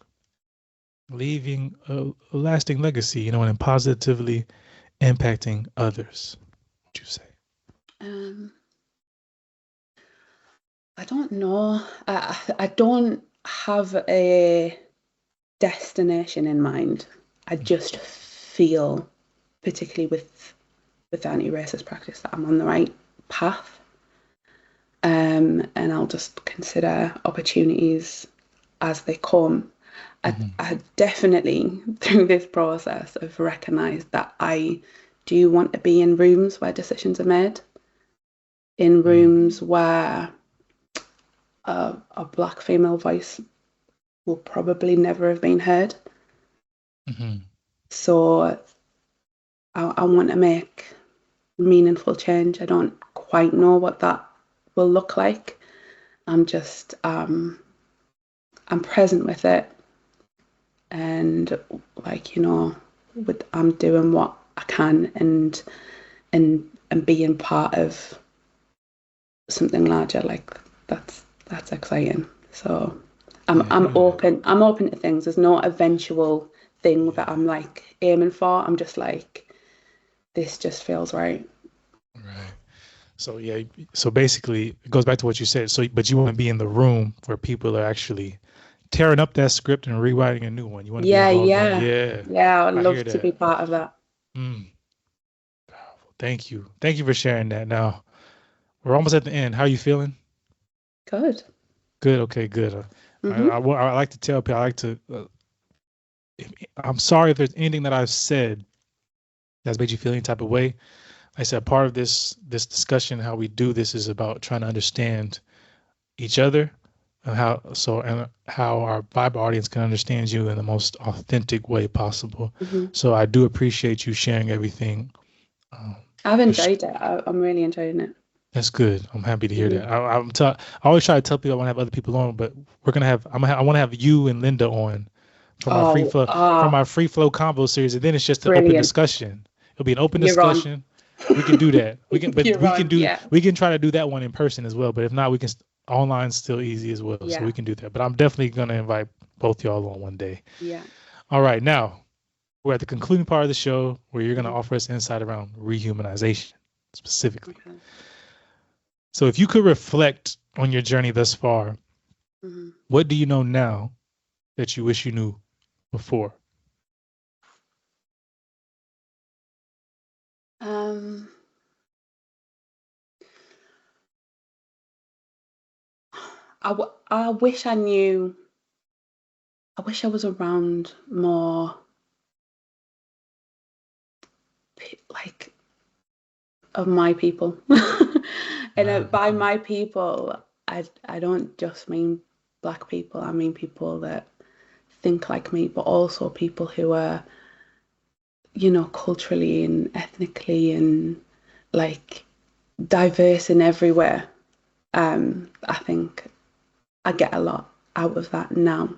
Speaker 1: leaving a lasting legacy, and positively impacting others? What would you say?
Speaker 2: Um, I don't know. I don't have a destination in mind. I just feel, particularly with anti-racist practice, that I'm on the right path. And I'll just consider opportunities as they come. I definitely, through this process, have recognised that I do want to be in rooms where decisions are made, in rooms where a black female voice will probably never have been heard.
Speaker 1: Mm-hmm.
Speaker 2: So I want to make meaningful change. I don't quite know what that will look like. I'm just I'm present with it, and like I'm doing what I can, and being part of something larger. Like that's exciting. So I'm
Speaker 1: Yeah.
Speaker 2: open to things. There's no eventual thing that I'm like aiming for. I'm just like, this just feels right.
Speaker 1: Right. So yeah. So basically, it goes back to what you said. So, but you want to be in the room where people are actually tearing up that script and rewriting a new one. You want to be
Speaker 2: Yeah,
Speaker 1: involved in that.
Speaker 2: yeah,
Speaker 1: Yeah.
Speaker 2: yeah. I'd
Speaker 1: I hear
Speaker 2: love to be
Speaker 1: that.
Speaker 2: part of that.
Speaker 1: Mm. Powerful. Thank you. Thank you for sharing that. Now we're almost at the end. How are you feeling?
Speaker 2: Good.
Speaker 1: Good. Okay. Good.
Speaker 2: Mhm.
Speaker 1: I like to tell people. I like to. I'm sorry if there's anything that I've said that's made you feel any type of way. I said part of this discussion, how we do this, is about trying to understand each other and how our Bible audience can understand you in the most authentic way possible.
Speaker 2: Mhm.
Speaker 1: So I do appreciate you sharing everything. Um,
Speaker 2: I've
Speaker 1: just
Speaker 2: enjoyed it. I'm really enjoying it.
Speaker 1: That's good. I'm happy to hear
Speaker 2: Mhm.
Speaker 1: that. I always try to tell people I want to have other people on, but we're gonna have I want to have you and Linda on from our
Speaker 2: Oh,
Speaker 1: free flow combo series, and then it's just an open
Speaker 2: brilliant.
Speaker 1: discussion. It'll be an open
Speaker 2: You're on.
Speaker 1: discussion. We can do that.
Speaker 2: You're on. Yeah.
Speaker 1: We can try to do that one in person as well. But if not, we can online still easy as well. So
Speaker 2: Yeah.
Speaker 1: we can do that. But I'm definitely gonna invite both y'all on one day.
Speaker 2: Yeah.
Speaker 1: All right, now we're at the concluding part of the show where you're gonna
Speaker 2: Mhm.
Speaker 1: offer us insight around rehumanization specifically.
Speaker 2: Okay.
Speaker 1: So if you could reflect on your journey thus far,
Speaker 2: Mhm.
Speaker 1: what do you know now that you wish you knew before?
Speaker 2: Um, I wish I knew. I wish I was around more, like, of my people. And by
Speaker 1: Okay.
Speaker 2: my people, I don't just mean black people. I mean people that think like me, but also people who are, culturally and ethnically and like diverse in everywhere. I think I get a lot out of that now.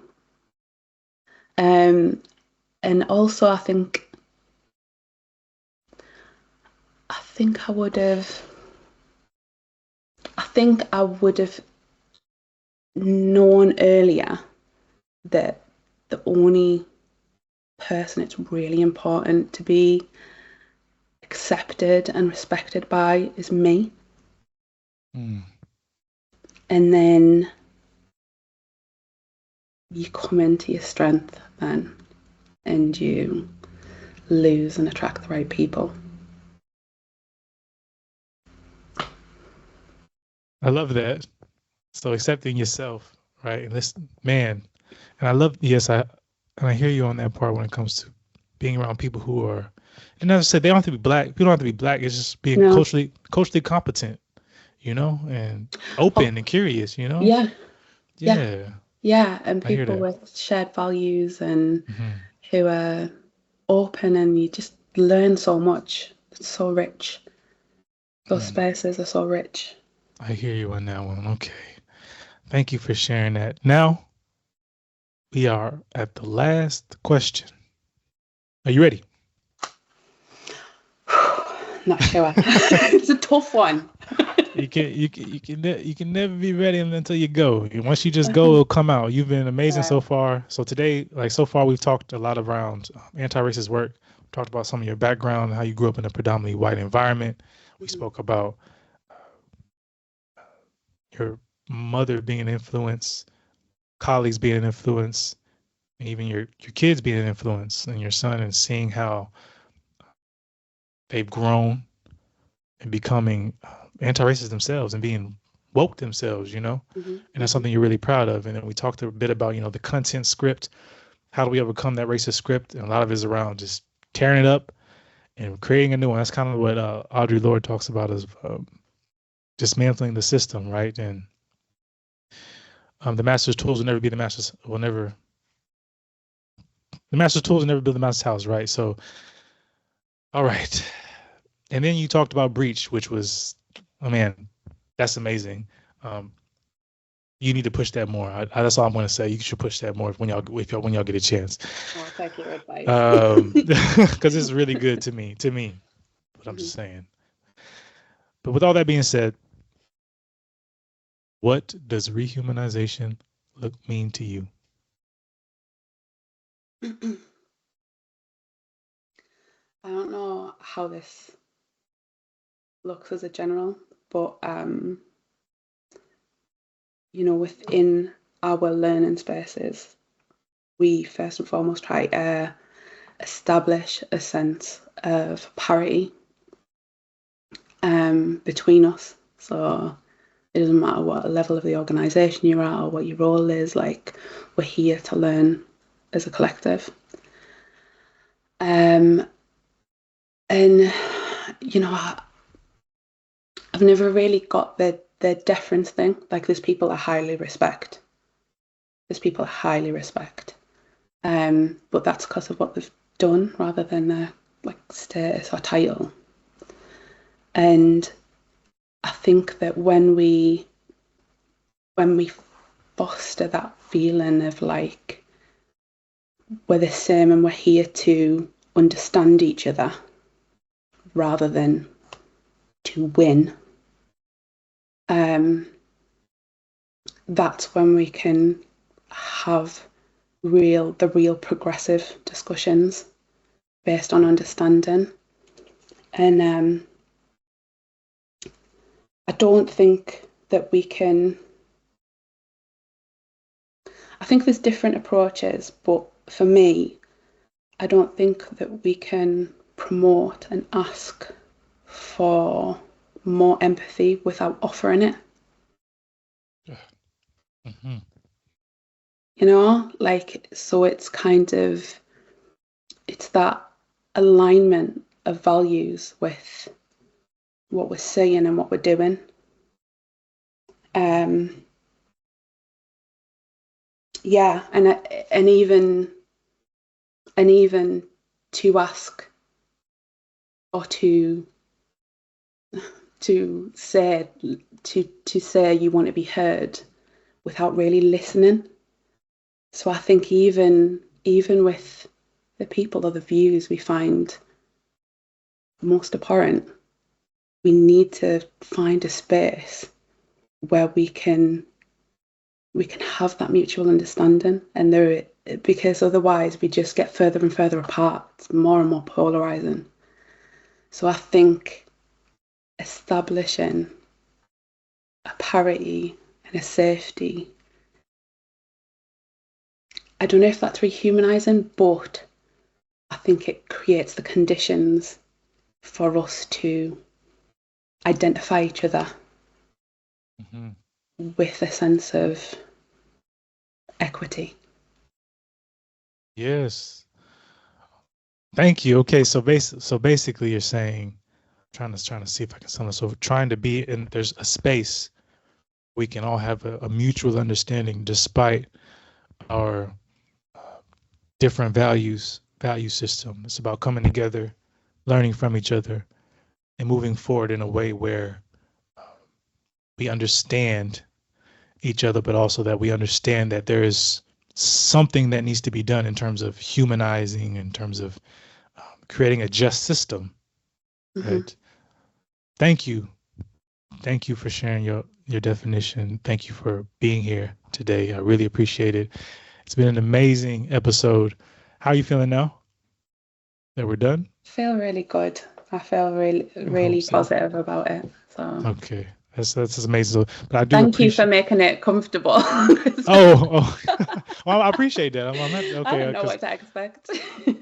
Speaker 2: And also I think I would have known earlier that the only person it's really important to be accepted and respected by is me.
Speaker 1: Mm.
Speaker 2: And then you come into your strength then, and you lose and attract the right people.
Speaker 1: I love that. So accepting yourself, right? And this man, and I love, yes, and I hear you on that part when it comes to being around people who are, and as I said, they don't have to be black. People don't have to be black. It's just being
Speaker 2: No.
Speaker 1: culturally competent, and
Speaker 2: Oh,
Speaker 1: open and curious,
Speaker 2: yeah,
Speaker 1: Yeah.
Speaker 2: yeah, and
Speaker 1: I hear
Speaker 2: people
Speaker 1: that.
Speaker 2: with shared values and
Speaker 1: Hmm.
Speaker 2: who are open, and you just learn so much. It's so rich. Those spaces are so rich.
Speaker 1: I hear you on that one. Okay. Thank you for sharing that. Now we are at the last question. Are you ready?
Speaker 2: Not sure. It's a tough one.
Speaker 1: You can never be ready until you go. Once you just go, it'll come out. You've been amazing so far. So today, so far, we've talked a lot around anti-racist work. We talked about some of your background, how you grew up in a predominantly white environment. We spoke about your mother being an influence, colleagues being an influence, and even your kids being an influence, and your son, and seeing how they've grown and becoming anti-racist themselves and being woke themselves, and that's something you're really proud of. And then we talked a bit about, the content script. How do we overcome that racist script? And a lot of it is around just tearing it up and creating a new one. That's kind of what Audre Lorde talks about, as dismantling the system, right? And the master's tools will never be the master's tools will never build the master's house, right? So, all right. And then you talked about Breach, which was, oh man, that's amazing. You need to push that more. That's all I'm going to say. You should push that more when y'all get a chance.
Speaker 2: I'll take your advice.
Speaker 1: Because it's really good to me. But I'm just saying. But with all that being said, what does rehumanization mean to you?
Speaker 2: I don't know how this looks as a general, but within our learning spaces, we first and foremost try to establish a sense of parity between us. So it doesn't matter what level of the organisation you're at or what your role is, like, we're here to learn as a collective. And I've never really got the deference thing. Like, there's people I highly respect. But that's because of what they've done rather than their status or title. And I think that when we foster that feeling of like we're the same and we're here to understand each other rather than to win, that's when we can have the real progressive discussions based on understanding. And I don't think that we can. I think there's different approaches, but for me, I don't think that we can promote and ask for more empathy without offering it.
Speaker 1: Mm-hmm.
Speaker 2: So it's it's that alignment of values with what we're saying and what we're doing. Yeah, and even to ask or to to say you want to be heard without really listening. So I think even with the people or the views we find most abhorrent, we need to find a space where we can have that mutual understanding, and because otherwise we just get further and further apart. It's more and more polarizing. So I think establishing a parity and a safety, I don't know if that's rehumanizing, but I think it creates the conditions for us to identify each other with a sense of equity.
Speaker 1: Yes. Thank you. Okay, so basically you're saying, trying to see if I can sum this over, trying to be in, there's a space we can all have a mutual understanding despite our different value system. It's about coming together, learning from each other, and moving forward in a way where we understand each other, but also that we understand that there is something that needs to be done in terms of humanizing, in terms of creating a just system. Right? Thank you for sharing your definition. Thank you for being here today. I really appreciate it. It's been an amazing episode. How are you feeling now that we're done?
Speaker 2: I feel really good. I feel really positive about it. So
Speaker 1: okay, that's amazing. But I do
Speaker 2: thank you for making it comfortable.
Speaker 1: well, I appreciate that.
Speaker 2: Okay, I don't know what to expect.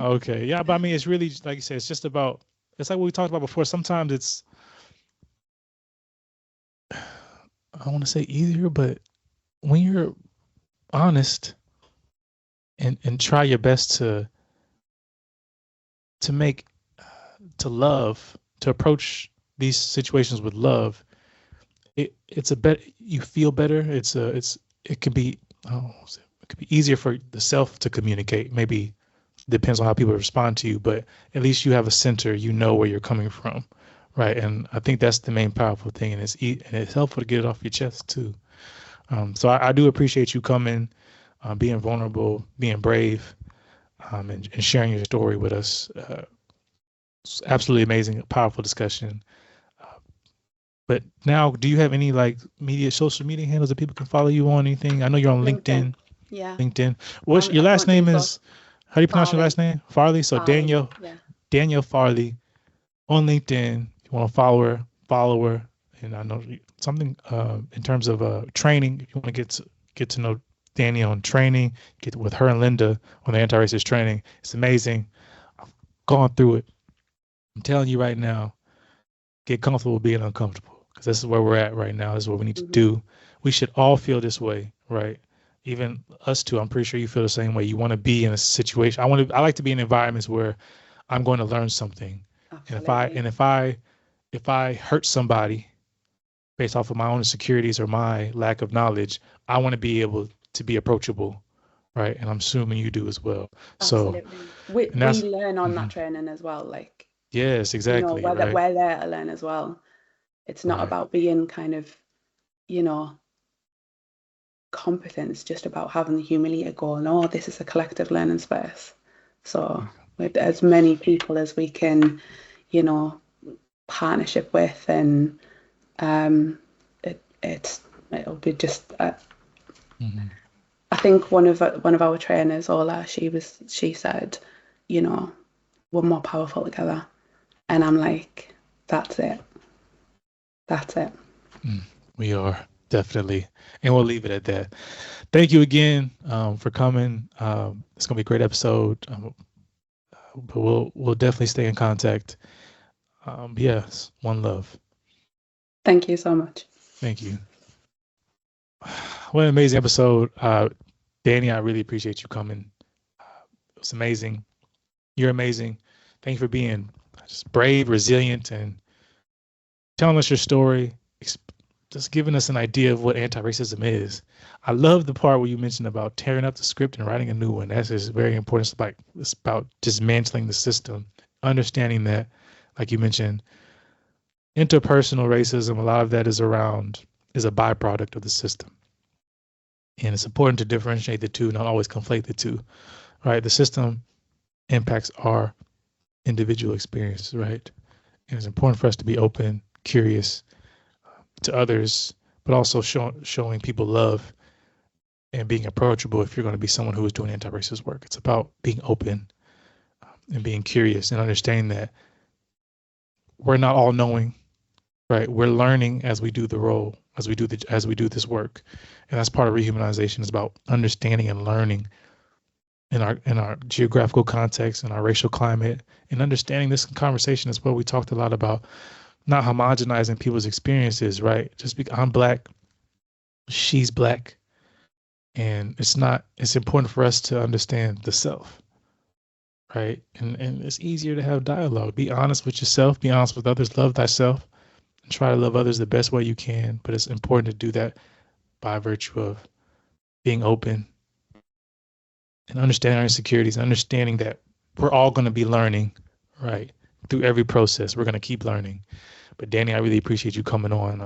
Speaker 1: Okay, yeah, but I mean, it's really, like you said, it's just about, it's like what we talked about before. Sometimes it's, I don't want to say easier, but when you're honest and try your best to make, to love, to approach these situations with love, it's a better, you feel better. It could be, it could be easier for the self to communicate. Maybe depends on how people respond to you, but at least you have a center, you know where you're coming from, right? And I think that's the main powerful thing, and it's helpful to get it off your chest too. So I do appreciate you coming, being vulnerable, being brave, and sharing your story with us. It's absolutely amazing, powerful discussion. But now, do you have any social media handles that people can follow you on? Anything? I know you're on LinkedIn.
Speaker 2: Yeah.
Speaker 1: LinkedIn. What's your last name is? How do you pronounce your last name? Farley. So
Speaker 2: Farley,
Speaker 1: Danielle Farley on LinkedIn. If you want to follow her. And I know something in terms of training. If you want to get to know Dani on training, get with her and Linda on the anti-racist training. It's amazing. I've gone through it. I'm telling you right now, get comfortable being uncomfortable, because this is where we're at right now. This is what we need to do. We should all feel this way, right? Even us too. I'm pretty sure you feel the same way. You want to be in a situation. I like to be in environments where I'm going to learn something. Absolutely. And if I hurt somebody based off of my own insecurities or my lack of knowledge, I want to be able to be approachable, right? And I'm assuming you do as well.
Speaker 2: Absolutely. So we learn on that training as well. Like,
Speaker 1: yes, exactly.
Speaker 2: We're there to learn as well. It's not about being kind of, competent. It's just about having the humility to go, no, this is a collective learning space. So with as many people as we can, partnership with, and it'll be just. I think one of our trainers, Ola, she said, we're more powerful together, and I'm like, that's it.
Speaker 1: We are, definitely, and we'll leave it at that. Thank you again for coming. It's gonna be a great episode, but we'll definitely stay in contact. Yes, one love.
Speaker 2: Thank you so much.
Speaker 1: Thank you. What an amazing episode. Dani, I really appreciate you coming. It was amazing. You're amazing. Thank you for being just brave, resilient, and telling us your story, just giving us an idea of what anti-racism is. I love the part where you mentioned about tearing up the script and writing a new one. That's just very important. It's about dismantling the system, understanding that, like you mentioned, interpersonal racism, a lot of that is a byproduct of the system. And it's important to differentiate the two, not always conflate the two, right? The system impacts our individual experiences, right? And it's important for us to be open, curious to others, but also showing people love and being approachable if you're going to be someone who is doing anti-racist work. It's about being open and being curious and understanding that we're not all knowing, right? We're learning as we do the role, as we do this work. And that's part of rehumanization, is about understanding and learning in our geographical context and our racial climate, and understanding this conversation as well. We talked a lot about not homogenizing people's experiences, right? Just because I'm Black, she's Black, and it's important for us to understand the self, right? And it's easier to have dialogue. Be honest with yourself, be honest with others, love thyself, and try to love others the best way you can. But it's important to do that by virtue of being open and understanding our insecurities, understanding that we're all going to be learning, right? Through every process, we're going to keep learning. But Dani, I really appreciate you coming on.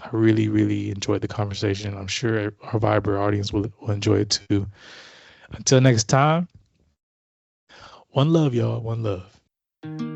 Speaker 1: I really, really enjoyed the conversation. I'm sure our Viber audience will enjoy it too. Until next time, one love, y'all. One love.